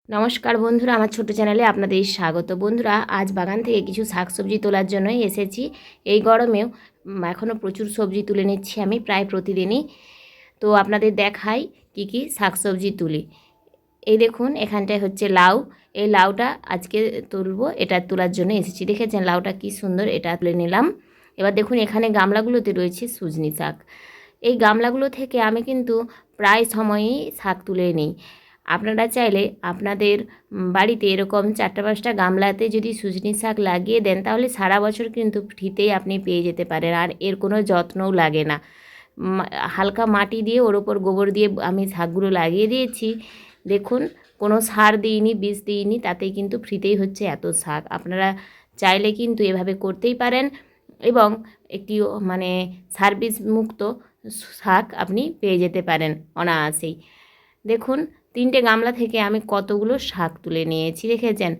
নমস্কার বন্ধুরা, আমার ছোট চ্যানেলে আপনাদের স্বাগত। বন্ধুরা, আজ বাগান থেকে কিছু শাকসবজি তোলার জন্যই এসেছি। এই গরমেও এখনও প্রচুর সবজি তুলে নিচ্ছি আমি প্রায় প্রতিদিনই। তো আপনাদের দেখাই কি কি শাকসবজি তুলি। এই দেখুন, এখানটায় হচ্ছে লাউ। এই লাউটা আজকে তুলবো, এটা তোলার জন্য এসেছি। দেখেছেন লাউটা কি সুন্দর, এটা তুলে নিলাম। এবার দেখুন, এখানে গামলাগুলোতে রয়েছে সুজনি শাক। এই গামলাগুলো থেকে আমি কিন্তু প্রায় সময়ই শাক তুলে নিই। আপনারা চাইলে আপনাদের বাড়িতে এরকম 4-5টা গামলাতে যদি সুজনি শাক লাগিয়ে দেন, তাহলে সারা বছর কিন্তু ফ্রিতেই আপনি পেয়ে যেতে পারেন, আর এর কোনো যত্নও লাগে না। হালকা মাটি দিয়ে ওর ওপর গোবর দিয়ে আমি শাকগুলো লাগিয়ে দিয়েছি। দেখুন, কোনো সার দিইনি, বীজ দিইনি, তাতেই কিন্তু ফ্রিতেই হচ্ছে এত শাক। আপনারা চাইলে কিন্তু এভাবে করতেই পারেন এবং একটি সার বীজ মুক্ত শাক আপনি পেয়ে যেতে পারেন অনায়াসেই। দেখুন, 3টে গামলা থেকে আমি কতগুলো শাক তুলে নিয়েছি, দেখেছেন।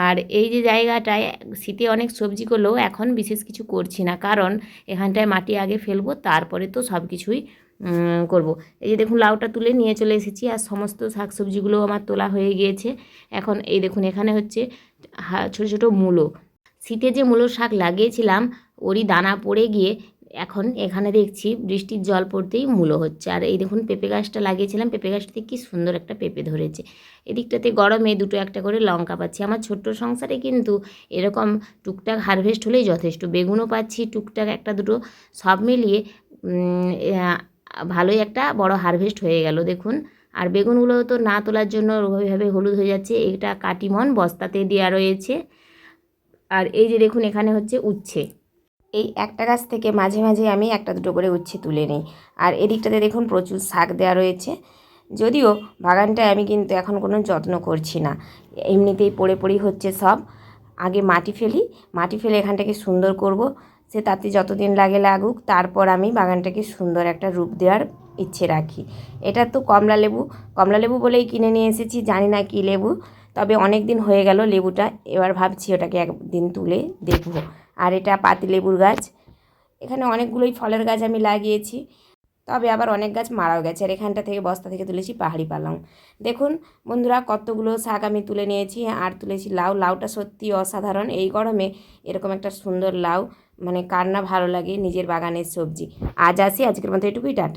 আর এই যে জায়গাটায় শীতে অনেক সবজি করলেও এখন বিশেষ কিছু করছি না, কারণ এখানটায় মাটি আগে ফেলবো, তারপরে তো সব কিছুই করব। এই যে দেখুন, লাউটা তুলে নিয়ে চলে এসেছি, আর সমস্ত শাকসবজিগুলো আমার তোলা হয়ে গিয়েছে। এখন এই দেখুন, এখানে হচ্ছে ছোটো ছোটো মূলো। শীতে যে মূলো শাক লাগিয়েছিলাম, ওরই দানা পড়ে গিয়ে এখন এখানে দেখছি বৃষ্টির জল পড়তেই মূলো হচ্ছে। আর এই দেখুন, পেঁপে গাছটা লাগিয়েছিলাম, পেঁপে গাছটাতে কি সুন্দর একটা পেঁপে ধরেছে। এদিকটাতে গরমে 2টো একটা করে লঙ্কা পাচ্ছি। আমার ছোট্ট সংসারে কিন্তু এরকম টুকটাক হারভেস্ট হলেই যথেষ্ট। বেগুনও পাচ্ছি টুকটাক 1-2, সব মিলিয়ে ভালোই একটা বড় হারভেস্ট হয়ে গেল দেখুন। আর বেগুনগুলো তো না তোলার জন্য ওইভাবে হলুদ হয়ে যাচ্ছে। এটা কাটিমন বস্তাতে দেওয়া রয়েছে। আর এই যে দেখুন, এখানে হচ্ছে উচ্ছে। এই একটা গাছ থেকে মাঝে মাঝে আমি 1-2 করে উচ্ছে তুলে নিই। আর এদিকটাতে দেখুন প্রচুর শাক দেওয়া রয়েছে। যদিও বাগানটায় আমি কিন্তু এখন কোনো যত্ন করছি না, এমনিতেই পড়ে পড়েই হচ্ছে সব। আগে মাটি ফেলি, মাটি ফেলে এখানটাকে সুন্দর করব। সে তাতে যতদিন লাগে লাগুক, তারপর আমি বাগানটাকে সুন্দর একটা রূপ দেওয়ার ইচ্ছে রাখি। এটা তো কমলা লেবু বলেই কিনে নিয়ে এসেছি, জানি না কি লেবু, তবে অনেক দিন হয়ে গেল লেবুটা। এবার ভাবছি ওটাকে একদিন তুলে দেখব। আর এটা পাতিলেবুর গাছ। এখানে অনেকগুলোই ফলের গাছ আমি লাগিয়েছি, তবে আবার অনেক গাছ মারাও গেছে। আর এখানটা থেকে বস্তা থেকে তুলেছি পাহাড়ি পালং। দেখুন বন্ধুরা, কতগুলো শাক আমি তুলে নিয়েছি। আর তুলেছি লাউটা সত্যি অসাধারণ। এই গরমে এরকম একটা সুন্দর লাউ কার না ভালো লাগে নিজের বাগানের সবজি। আজ আসি, আজকের মতো এটুকুই, টাটা।